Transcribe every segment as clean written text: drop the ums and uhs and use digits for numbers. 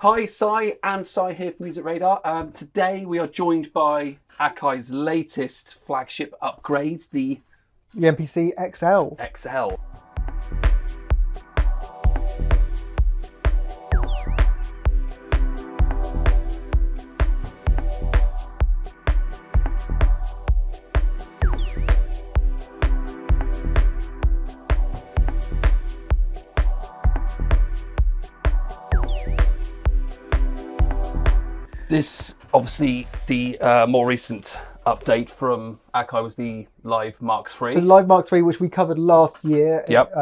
Hi, and Sai here from Music Radar. Today we are joined by Akai's latest flagship upgrade, the MPC XL. XL. This, obviously, the more recent update from Akai was the Live III. So the Live III, which we covered last year. Yep.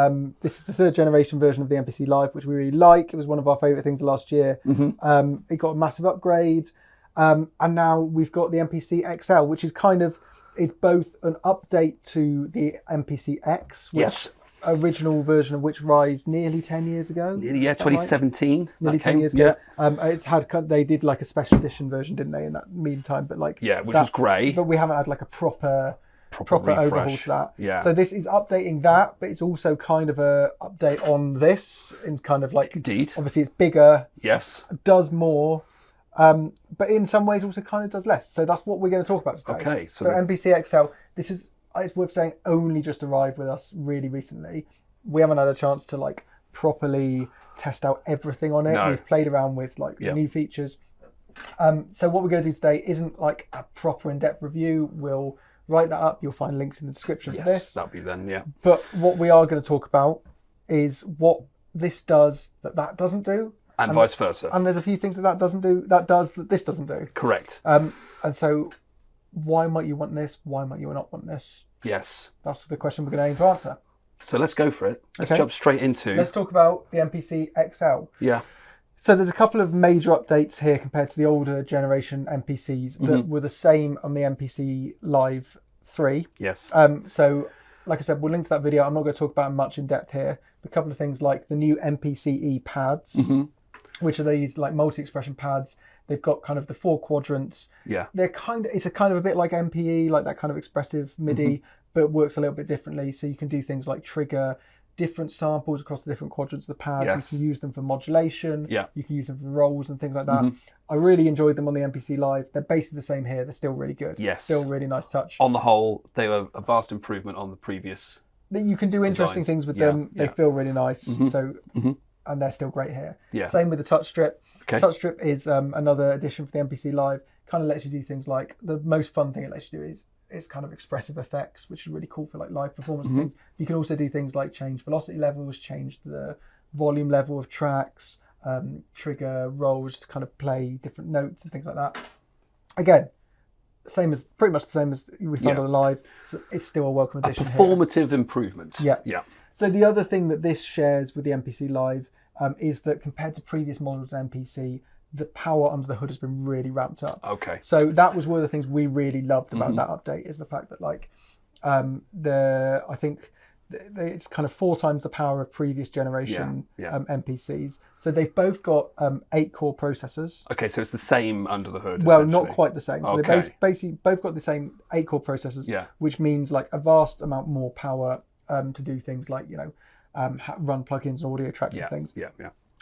This is the third generation version of the MPC Live, which we really like. It was one of our favourite things last year. It got a massive upgrade. And now we've got the MPC XL, which is it's both an update to the MPC X, which original version of which arrived nearly 10 years ago. Yeah, 2017. Right? Nearly 10 years ago. They did like a special edition version, didn't they, in that meantime? But which was grey. But we haven't had like a proper overhaul to that. Yeah. So this is updating that, but it's also kind of a update on this, and kind of like, indeed, obviously it's bigger. Yes. Does more. But in some ways also kind of does less. So that's what we're going to talk about today. Okay. So MPC XL, this is, it's worth saying, only just arrived with us really recently. We haven't had a chance to like properly test out everything on it. No. We've played around with like the new features. So what we're going to do today isn't like a proper in-depth review. We'll write that up. You'll find links in the description for this. That'll be then, yeah. But what we are going to talk about is what this does that doesn't do. And vice versa. And there's a few things that doesn't do, that this doesn't do. Correct. And so why might you want this? Why might you not want this? Yes. That's the question we're going to aim to answer. So let's go for it. Let's jump straight into... Let's talk about the MPC XL. Yeah. So there's a couple of major updates here compared to the older generation MPCs that were the same on the MPC Live III. Yes. So like I said, we'll link to that video. I'm not going to talk about much in depth here. A couple of things like the new MPCe pads, which are these like multi-expression pads. They've got kind of the 4 quadrants. Yeah. It's a bit like MPE, like that kind of expressive MIDI, but it works a little bit differently. So you can do things like trigger different samples across the different quadrants of the pads. Yes. You can use them for modulation. Yeah. You can use them for rolls and things like that. I really enjoyed them on the MPC Live. They're basically the same here. They're still really good. Yes. Still really nice touch. On the whole, they were a vast improvement on the previous. You can do interesting things with them. They feel really nice. So, and they're still great here. Yeah. Same with the touch strip. Okay. Touch strip is another addition for the MPC Live. Kind of lets you do things like, the most fun thing it lets you do is kind of expressive effects, which is really cool for like live performance things. You can also do things like change velocity levels, change the volume level of tracks, trigger rolls to kind of play different notes and things like that. Again, pretty much the same as we found on the Live. So it's still a welcome addition. A performative improvement. Yeah. Yeah. So the other thing that this shares with the MPC Live is that compared to previous models of MPC, the power under the hood has been really ramped up. Okay. So that was one of the things we really loved about that update, is the fact that like I think it's kind of 4 times the power of previous generation MPCs. So they've both got 8-core processors. Okay, so it's the same under the hood. Well, not quite the same. So okay. they basically both got the same 8-core processors, which means like a vast amount more power to do things like, run plugins and audio tracks and things. Yeah.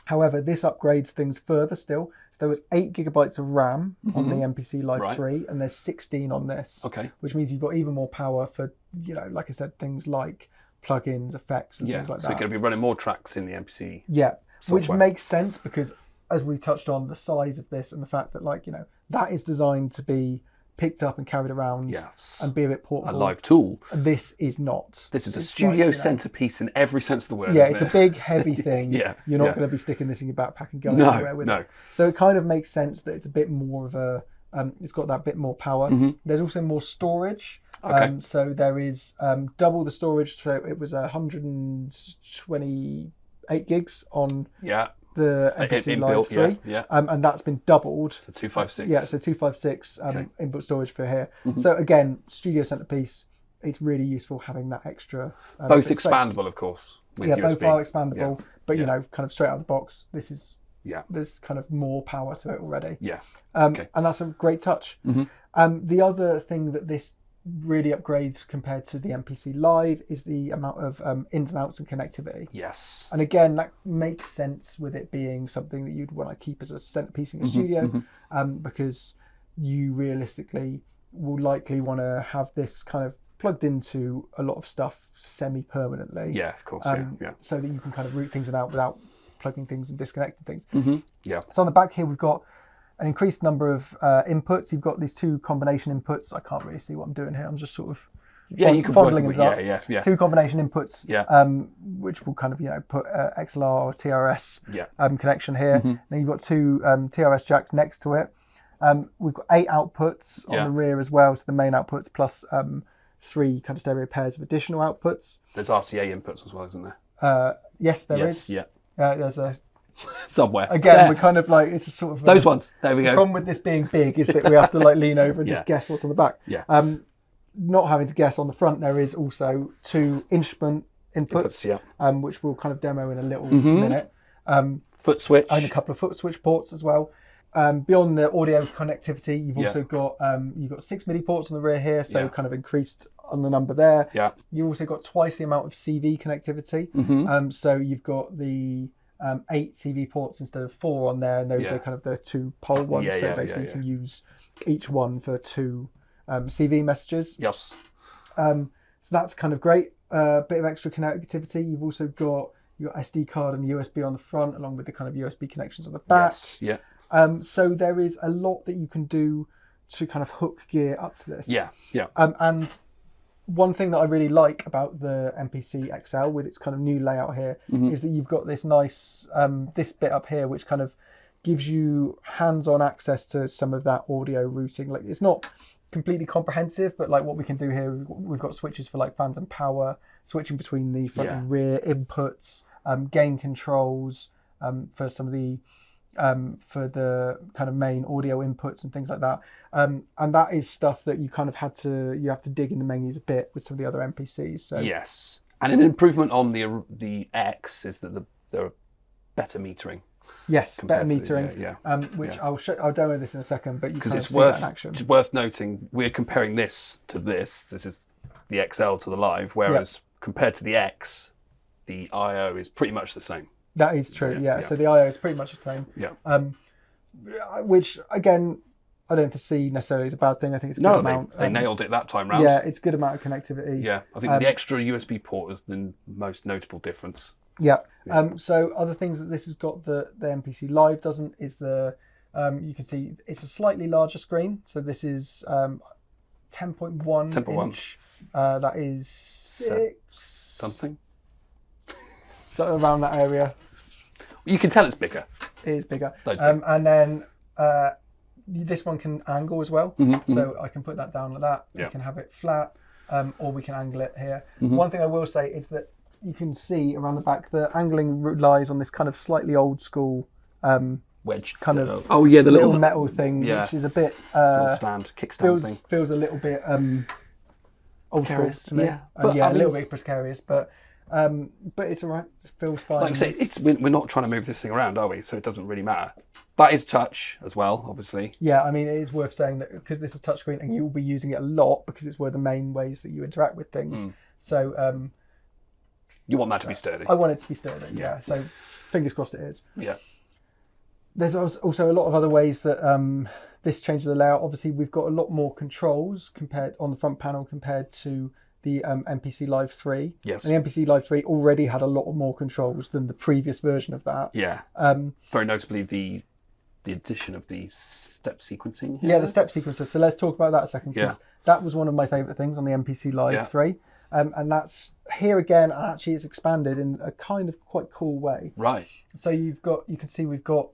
However, this upgrades things further still. So there's 8 gigabytes of RAM on the MPC Live III, and there's 16 on this. Okay. Which means you've got even more power for, like I said, things like plugins, effects, and things like that. So you're going to be running more tracks in the MPC. Yeah, software. Which makes sense because, as we touched on, the size of this and the fact that, like, that is designed to be picked up and carried around and be a bit portable. A live tool. This is not. This is a studio centerpiece in every sense of the word. Yeah, it's a big, heavy thing. You're not going to be sticking this in your backpack and going anywhere with it. So it kind of makes sense that it's a bit more of a. It's got that bit more power. There's also more storage. Okay. So there is double the storage. So it was 128 gigs on the MPC Live III. And that's been doubled. So 256. Yeah, so 256 input storage for here. So again, studio centerpiece. It's really useful having that extra. Both expandable, of course. With USB. Both are expandable, but kind of straight out of the box, this is. There's kind of more power to it already. Yeah. And that's a great touch. The other thing that this really upgrades compared to the MPC Live is the amount of ins and outs and connectivity. Yes. And again, that makes sense with it being something that you'd want to keep as a centerpiece in your studio, because you realistically will likely want to have this kind of plugged into a lot of stuff semi-permanently. Yeah, of course. So that you can kind of route things in and out without plugging things and disconnecting things. Yeah. So on the back here, we've got an increased number of inputs. You've got these 2 combination inputs. I can't really see what I'm doing here. I'm just sort of you can fondling it up. Yeah. 2 combination inputs, which will kind of put XLR or TRS connection here. Then you've got 2 TRS jacks next to it. We've got 8 outputs on the rear as well, so the main outputs plus 3 kind of stereo pairs of additional outputs. There's RCA inputs as well, isn't there? Yes, there is. Yeah. There's a somewhere. Again, we're kind of like, it's a sort of those ones. There we go. The problem with this being big is that we have to like lean over and just guess what's on the back. Yeah. Not having to guess on the front, there is also 2 instrument inputs, which we'll kind of demo in a little minute. Foot switch. And a couple of foot switch ports as well. Beyond the audio connectivity, you've also got 6 MIDI ports on the rear here, so kind of increased on the number there. Yeah. You've also got twice the amount of CV connectivity. So you've got the 8 CV ports instead of 4 on there, and those are kind of the 2 pole ones. So basically you can use each one for 2 CV messages. Yes. So that's kind of great. Bit of extra connectivity. You've also got your SD card and USB on the front, along with the kind of USB connections on the back. Yes. Yeah. So there is a lot that you can do to kind of hook gear up to this. Yeah. And one thing that I really like about the MPC XL with its kind of new layout here is that you've got this nice, this bit up here, which kind of gives you hands-on access to some of that audio routing. Like, it's not completely comprehensive, but like what we can do here, we've got switches for like fans and power, switching between the front and rear inputs, gain controls for some of the for the kind of main audio inputs and things like that, and that is stuff that you kind of have to dig in the menus a bit with some of the other MPCs. So yes, and an improvement on the X is that there are better metering. Yes, better metering. Which I'll demo this in a second, but you can see that in action. It's worth noting we're comparing this to this. This is the XL to the Live, whereas compared to the X, the I/O is pretty much the same. That is true. Yeah. So the I/O is pretty much the same. Yeah. Which again, I don't see necessarily as a bad thing. I think it's a good amount. They nailed it that time round. Yeah, it's a good amount of connectivity. Yeah, I think the extra USB port is the most notable difference. Yeah. So other things that this has got the MPC Live doesn't is the you can see it's a slightly larger screen. So this is 10.1 inch. That is 6 something. So around that area. You can tell it's bigger. It is bigger. And then this one can angle as well. So I can put that down like that. We can have it flat, or we can angle it here. One thing I will say is that you can see around the back, the angling relies on this kind of slightly old school wedge kind of the little metal thing, which is a bit stand kickstand thing. Feels a little bit old school to me. But a little bit precarious, but it's alright. It feels fine. Like I say, we're not trying to move this thing around, are we? So it doesn't really matter. That is touch as well, obviously. Yeah, I mean, it is worth saying that because this is touchscreen and you will be using it a lot because it's one of the main ways that you interact with things. So you want that to be sturdy. I want it to be sturdy. Yeah. So fingers crossed it is. Yeah. There's also a lot of other ways that this changes the layout. Obviously, we've got a lot more controls compared on the front panel compared to the MPC Live III. Yes. And the MPC Live III already had a lot more controls than the previous version of that. Yeah. Very notably, the addition of the step sequencing. Yeah, the step sequencer. So let's talk about that a second, because that was one of my favourite things on the MPC Live III. And that's here again, actually it's expanded in a kind of quite cool way. Right. So you can see we've got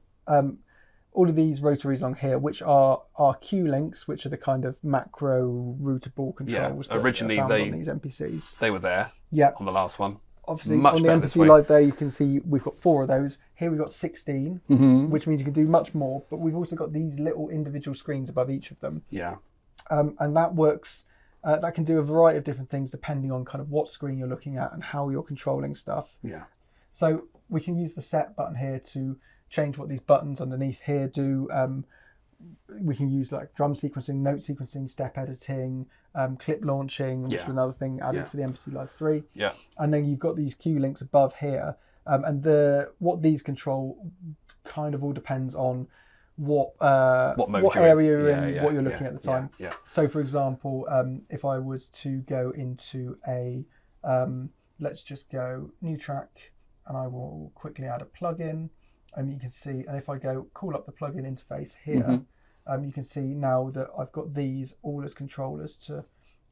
all of these rotaries on here, which are our Q links, which are the kind of macro routable controls. Yeah. Originally, that are found on these MPCs. They were there. Yeah. On the last one. Obviously, on the MPC Live there, you can see we've got 4 of those. Here we've got 16, which means you can do much more. But we've also got these little individual screens above each of them. Yeah. And that works. That can do a variety of different things depending on kind of what screen you're looking at and how you're controlling stuff. Yeah. So we can use the set button here to change what these buttons underneath here do. we can use like drum sequencing, note sequencing, step editing, clip launching, which is another thing added for the MPC Live III. Yeah. And then you've got these cue links above here, and what these control kind of all depends on what area you're in, what you're looking at the time. Yeah. So, for example, if I was to go into a let's just go new track, and I will quickly add a plugin. And you can see, and if I go call up the plugin interface here, you can see now that I've got these all as controllers to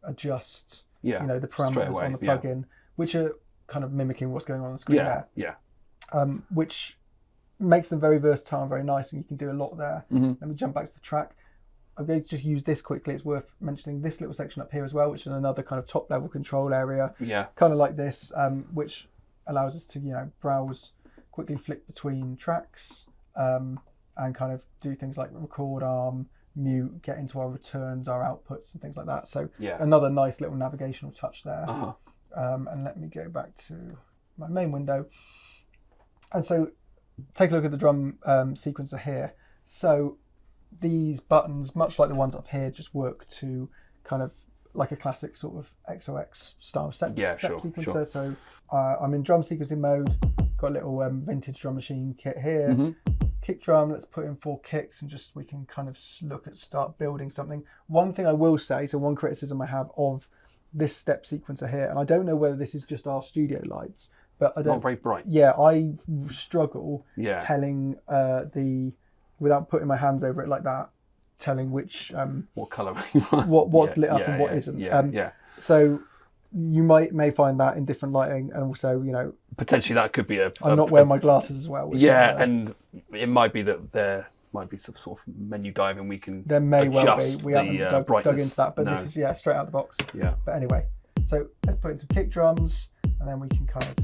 adjust, the parameters on the plugin, which are kind of mimicking what's going on the screen there. Yeah. Which makes them very versatile and very nice, and you can do a lot there. Let me jump back to the track. I'm going to just use this quickly. It's worth mentioning this little section up here as well, which is another kind of top level control area. Yeah. Kind of like this, which allows us to, browse, quickly flick between tracks, and kind of do things like record arm, mute, get into our returns, our outputs, and things like that. So another nice little navigational touch there. And let me go back to my main window. And so take a look at the drum sequencer here. So these buttons, much like the ones up here, just work to kind of like a classic sort of XOX style step sequencer. Sure. So I'm in drum sequencing mode. Got a little vintage drum machine kit here. Kick drum, let's put in 4 kicks, and we can kind of start building something. One thing I will say, so one criticism I have of this step sequencer here, and I don't know whether this is just our studio lights, but I don't. Not very bright. Yeah, I struggle telling without putting my hands over it like that, telling which what colour what's lit up and what isn't. So you may find that in different lighting, and also potentially that could be I'm not wearing my glasses as well. And it might be that there might be some sort of menu diving we can. There may well be. We haven't dug into that, but no. This is straight out of the box. Yeah. But anyway, so let's put in some kick drums, and then we can kind of.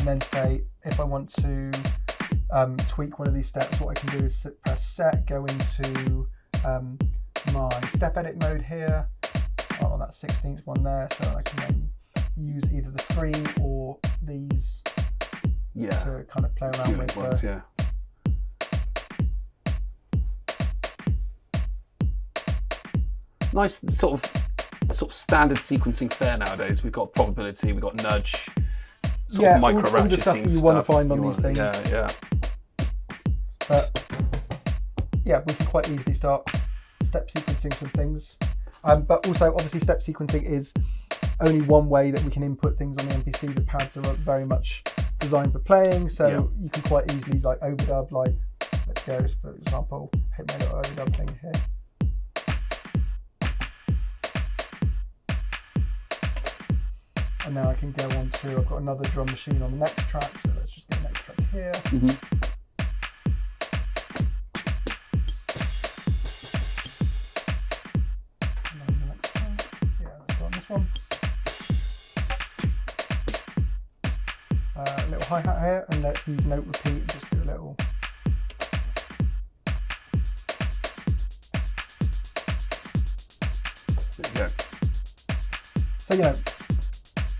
Then say if I want to tweak one of these steps, what I can do is press set, go into my step edit mode here. I'm on that 16th one there, so I can then use either the screen or these to kind of play around with. Nice sort of standard sequencing fare nowadays. We've got probability, we've got nudge. Sort of micro all the stuff that you want to find on these things. But we can quite easily start step sequencing some things. But also, obviously, step sequencing is only one way that we can input things on the MPC. The pads are very much designed for playing, so you can quite easily like overdub. Like, let's go for example, hit my little overdub thing here. And now I can go on to, I've got another drum machine on the next track, so let's just get the next track here. And then the next one. Let's go on this one. A little hi-hat here, and let's use note repeat and just do a little. There you go. So,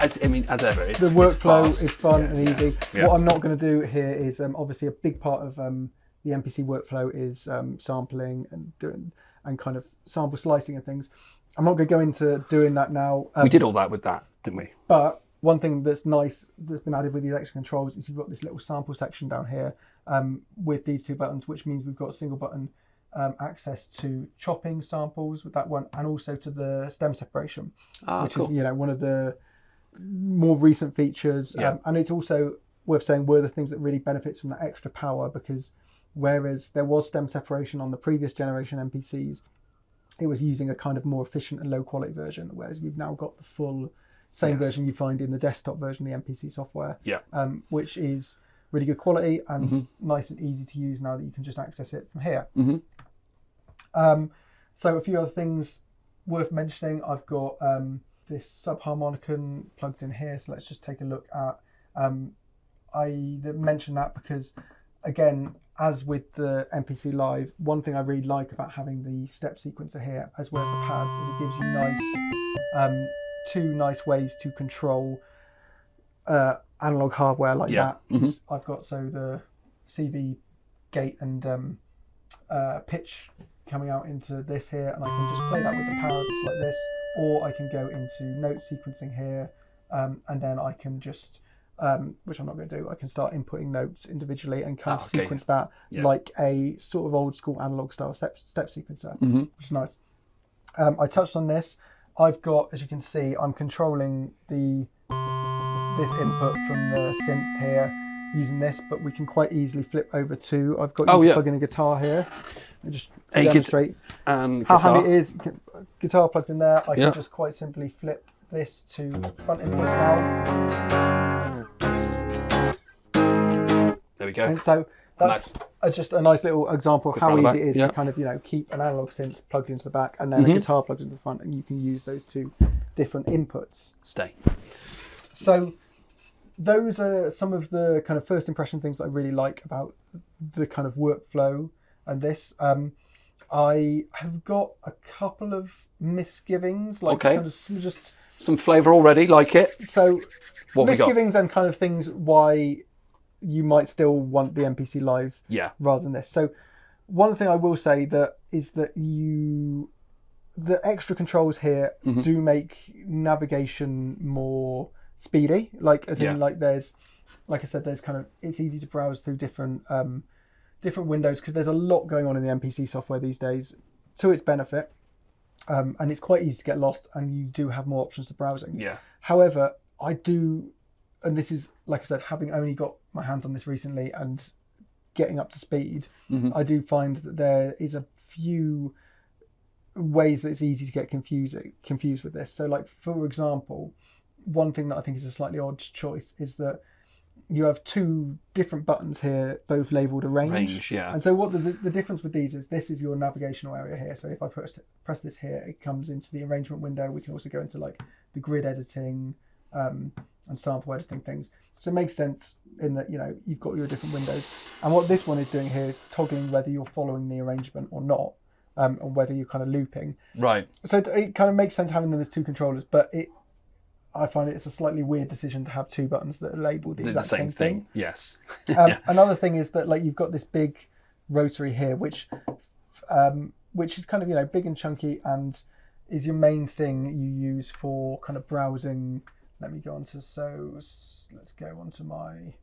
as ever, the workflow is fun and easy. What I'm not going to do here is obviously a big part of the MPC workflow is sampling and kind of sample slicing and things. I'm not going to go into doing that now. We did all that with that, didn't we? But one thing that's nice that's been added with these extra controls is you've got this little sample section down here with these 2 buttons, which means we've got single button access to chopping samples with that one, and also to the stem separation, which is one of the more recent features, and it's also worth saying one of the things that really benefits from that extra power, because whereas there was stem separation on the previous generation MPCs, it was using a kind of more efficient and low quality version, whereas you've now got the full same version you find in the desktop version of the MPC software, which is really good quality and nice and easy to use now that you can just access it from here. So a few other things worth mentioning. I've got this subharmonicon plugged in here, so let's just take a look at I mentioned that because again, as with the MPC Live, one thing I really like about having the step sequencer here, as well as the pads, is it gives you two nice ways to control analog hardware like that. I've got the CV gate and pitch coming out into this here, and I can just play that with the pads like this, or I can go into note sequencing here, and then I can just which I'm not going to do, I can start inputting notes individually and kind of sequence that like a sort of old school analog style step sequencer, which is nice. I touched on this. I've got, as you can see, I'm controlling this input from the synth here using this, but we can quite easily flip over to, I've got you to plug in a guitar here. And just to demonstrate how handy it is. Guitar plugs in there. I can just quite simply flip this to front inputs now. There we go. And so that's just a nice little example of how easy it is to kind of, keep an analog synth plugged into the back and then a guitar plugged into the front, and you can use those two different inputs. So those are some of the kind of first impression things that I really like about the kind of workflow and this. I have got a couple of misgivings, like kind of just some flavour already, like it. So misgivings and kind of things why you might still want the MPC Live rather than this. So one thing I will say is that the extra controls here do make navigation more speedy. Like as in like there's, like I said, there's kind of, it's easy to browse through different windows because there's a lot going on in the MPC software these days to its benefit. And it's quite easy to get lost, and you do have more options to browsing. However, I do, and this is, like I said, having only got my hands on this recently and getting up to speed, I do find that there is a few ways that it's easy to get confused with this. So like, for example, one thing that I think is a slightly odd choice is that you have two different buttons here, both labelled arrange. And so what the difference with these is, this is your navigational area here. So if I press this here, it comes into the arrangement window. We can also go into like the grid editing and sample editing things. So it makes sense in that, you've got your different windows. And what this one is doing here is toggling whether you're following the arrangement or not, and whether you're kind of looping. So it kind of makes sense having them as two controllers, but I find it's a slightly weird decision to have two buttons that are labelled the exact same thing. Another thing is that like you've got this big rotary here, which is kind of big and chunky, and is your main thing you use for kind of browsing. Let me go on to let's go onto my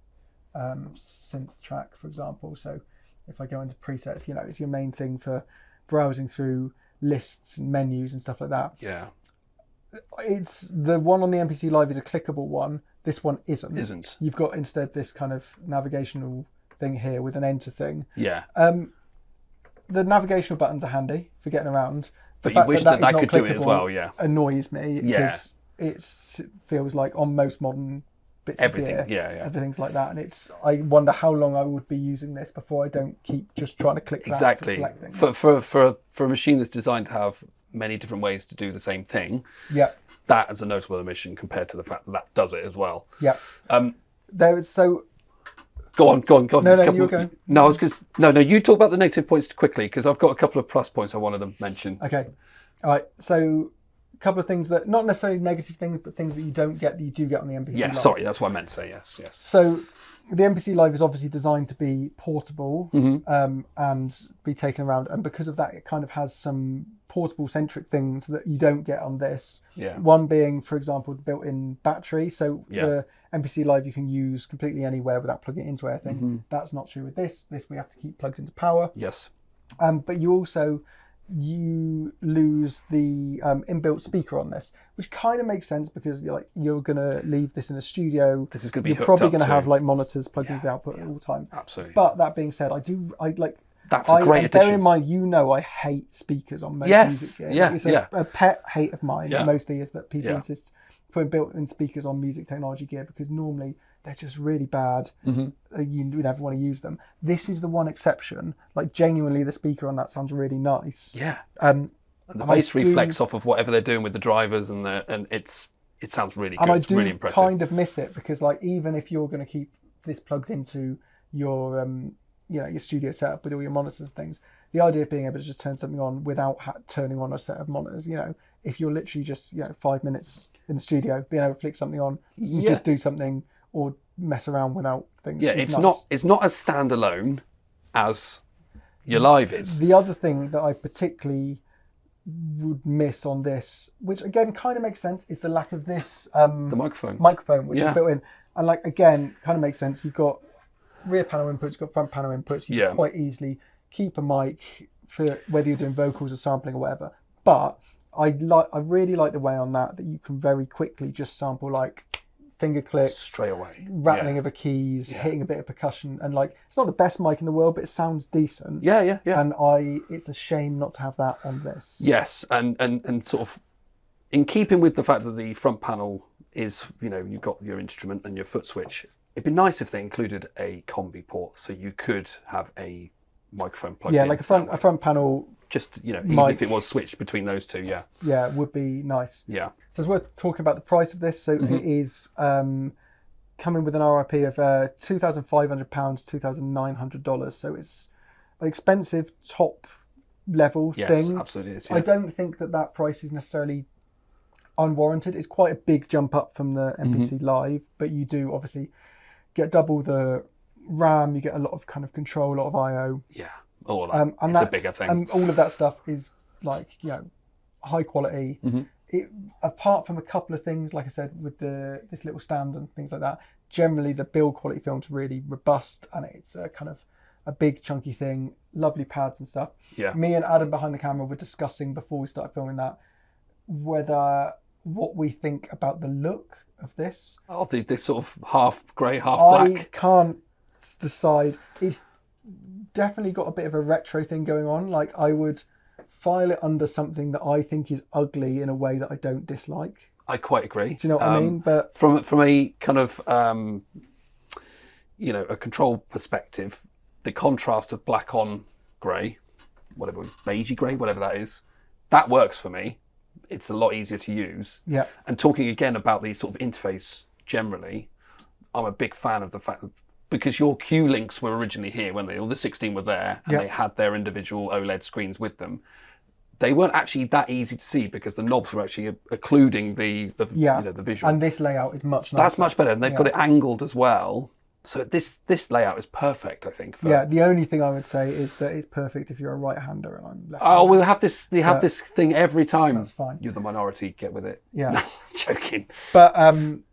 synth track, for example. So if I go into presets, it's your main thing for browsing through lists and menus and stuff like that. It's the one on the MPC Live is a clickable one. This one isn't. You've got instead this kind of navigational thing here with an enter thing. The navigational buttons are handy for getting around. But you wish that could do it as well. Annoys me because it feels like on most modern bits of gear, everything's like that, and I wonder how long I would be using this before I don't keep just trying to click that to select things. For a machine that's designed to have many different ways to do the same thing, that is a notable omission compared to the fact that does it as well. There was Go on. No, you're going. No, you talk about the negative points quickly, because I've got a couple of plus points I wanted to mention. Okay. All right. So a couple of things that, not necessarily negative things, but things that you don't get that you do get on the MPC Live. Sorry, that's what I meant to say, yes. So the MPC Live is obviously designed to be portable and be taken around. And because of that, it kind of has some portable centric things that you don't get on this. One being, for example, the built-in battery. So the MPC Live you can use completely anywhere without plugging it into anything. That's not true with this. This we have to keep plugged into power. But you lose the inbuilt speaker on this, which kind of makes sense because you're going to leave this in a studio. This is going to be You're probably going to have like monitors plugged into the output all the time. Absolutely. But that being said, that's a great addition. Bear in mind, I hate speakers on most music gear. It's a pet hate of mine. Mostly is that people insist putting built-in speakers on music technology gear because normally they're just really bad. You never want to use them. This is the one exception. Like genuinely, the speaker on that sounds really nice. And the bass reflects off of whatever they're doing with the drivers, and it sounds really good. And it's really impressive. Kind of miss it because like even if you're going to keep this plugged into your your studio setup with all your monitors and things. The idea of being able to just turn something on without turning on a set of monitors, if you're literally just 5 minutes in the studio, being able to flick something on, you just do something or mess around without things. Yeah, it's not as standalone as your Live is. The other thing that I particularly would miss on this, which again kind of makes sense, is the lack of this The microphone, which is built in, and again kind of makes sense. You've got rear panel inputs, you've got front panel inputs. You can quite easily keep a mic for whether you're doing vocals or sampling or whatever. But I really like the way on that you can very quickly just sample finger clicks straight away, rattling of a keys, hitting a bit of percussion, and it's not the best mic in the world, but it sounds decent. Yeah. And it's a shame not to have that on this. Yes, and sort of in keeping with the fact that the front panel is, you've got your instrument and your foot switch. It'd be nice if they included a combi port, so you could have a microphone plug in. Yeah, like a front panel. Just even if it was switched between those two, yeah, it would be nice. Yeah. So it's worth talking about the price of this. So it is coming with an RRP of £2,500, $2,900. So it's an expensive top level thing. Yes, absolutely is. Yeah. I don't think that price is necessarily unwarranted. It's quite a big jump up from the MPC Live, but you do obviously get double the RAM. You get a lot of kind of control, a lot of I/O. Yeah. All that. And it's a bigger thing. And all of that stuff is high quality. Apart from a couple of things, like I said, with this little stand and things like that, generally the build quality film's really robust, and it's a kind of a big chunky thing, lovely pads and stuff. Yeah. Me and Adam behind the camera were discussing before we started filming that what we think about the look of this. Oh, the sort of half grey, half black. I can't decide. It's definitely got a bit of a retro thing going on. I would file it under something that I think is ugly in a way that I don't dislike. I quite agree. Do you know what I mean? But from a kind of a control perspective, the contrast of black on grey, whatever, beigey grey, whatever that is, that works for me. It's a lot easier to use. Yeah. And talking again about the sort of interface generally, I'm a big fan of the fact that because your Q links were originally here when all the 16 were there and they had their individual OLED screens with them. They weren't actually that easy to see because the knobs were actually occluding the visual. And this layout is much nicer. That's much better, and they've got it angled as well. So this layout is perfect, I think. The only thing I would say is that it's perfect if you're a right-hander and I'm left. Oh, we'll have this. They have this thing every time. That's fine. You're the minority. Get with it. Yeah. No, joking. But on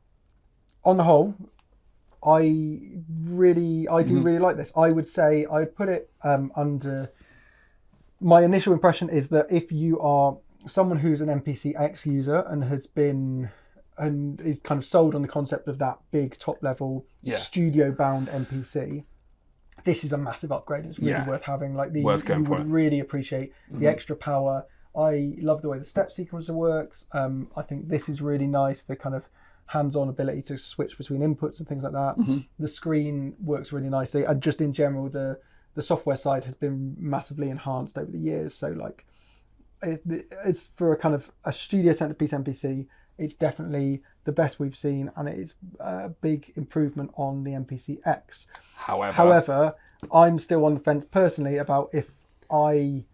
the whole, I do really like this. I would say I'd put it under. My initial impression is that if you are someone who's an MPC X user and has been and is kind of sold on the concept of that big top level studio bound MPC, this is a massive upgrade. It's really worth having. You would really appreciate the extra power. I love the way the step sequencer works. I think this is really nice. The kind of hands-on ability to switch between inputs and things like that. The screen works really nicely, and just in general, the software side has been massively enhanced over the years. So it's for a kind of a studio centerpiece MPC. It's definitely the best we've seen, and it is a big improvement on the MPC X. However, I'm still on the fence personally about if I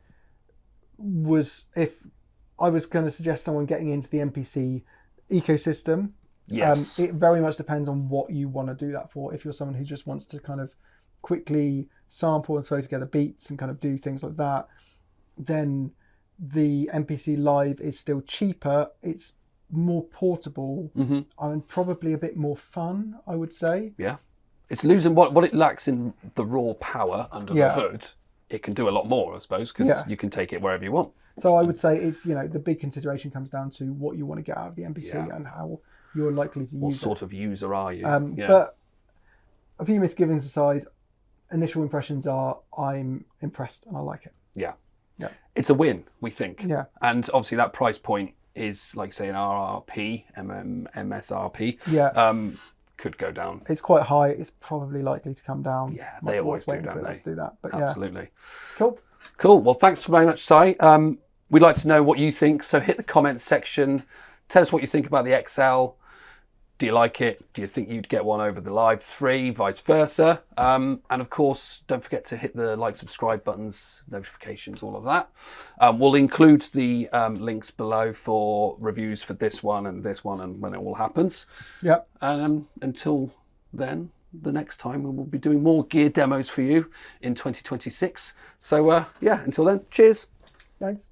was going to suggest someone getting into the MPC ecosystem. Yes. It very much depends on what you want to do that for. If you're someone who just wants to kind of quickly sample and throw together beats and kind of do things like that, then the MPC Live is still cheaper. It's more portable and probably a bit more fun, I would say. Yeah. It's losing what it lacks in the raw power under the hood. It can do a lot more, I suppose, because you can take it wherever you want. So I would say it's, the big consideration comes down to what you want to get out of the MPC and how you're likely to use it. What sort of user are you? But a few misgivings aside, initial impressions are I'm impressed and I like it. Yeah. It's a win, we think. Yeah. And obviously that price point is, like say, an RRP, MSRP. Yeah. Could go down. It's quite high. It's probably likely to come down. Yeah, they always do, don't they? Let's do that. But absolutely. Cool. Well, thanks very much, Si. We'd like to know what you think. So hit the comments section. Tell us what you think about the XL. Do you like it? Do you think you'd get one over the Live 3, vice versa? And of course, don't forget to hit the like, subscribe buttons, notifications, all of that. We'll include the links below for reviews for this one and when it all happens. Yep. And until then, the next time we will be doing more gear demos for you in 2026. So yeah, until then, cheers. Thanks.